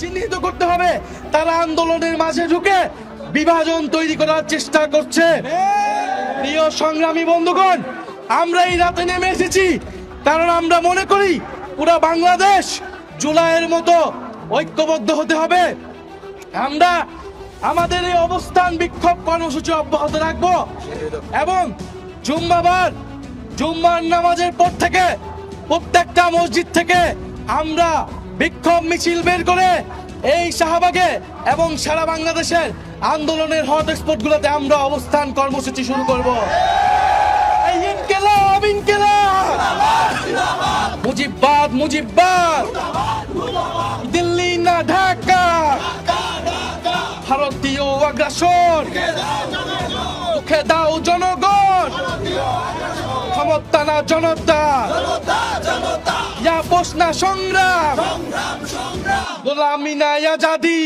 চিহ্নিত করতে হবে, তারা আন্দোলনের মাঝে ঢুকে বিভাজন তৈরি করার চেষ্টা করছে। প্রিয় সংগ্রামী বন্ধুগণ, আমরা এই রাতে নেমে এসেছি কারণ আমরা মনে করি পুরা বাংলাদেশ জুলাইয়ের মতো ঐক্যবদ্ধ হতে হবে। আমরা আমাদের এই অবস্থান বিক্ষোভ কর্মসূচি অব্যাহত রাখবো এবং জুম্মার নামাজের পর থেকে প্রত্যেকটা মসজিদ থেকে আমরা বিক্ষোভ মিছিল বের করে এই শাহবাগে এবং সারা বাংলাদেশের আন্দোলনের হটস্পট গুলোতে আমরা অবস্থান কর্মসূচি শুরু করব। এই ইনকিলাব ইনকিলাব, মুজিববাদ মুজিববাদ, দিল্লি না ঢাকা, ভারতীয় আগ্রাসন রুখে দাও জনগণ, ক্ষমতা না জনতা, আপোষ না সংগ্রাম, গোলামি না আজাদি।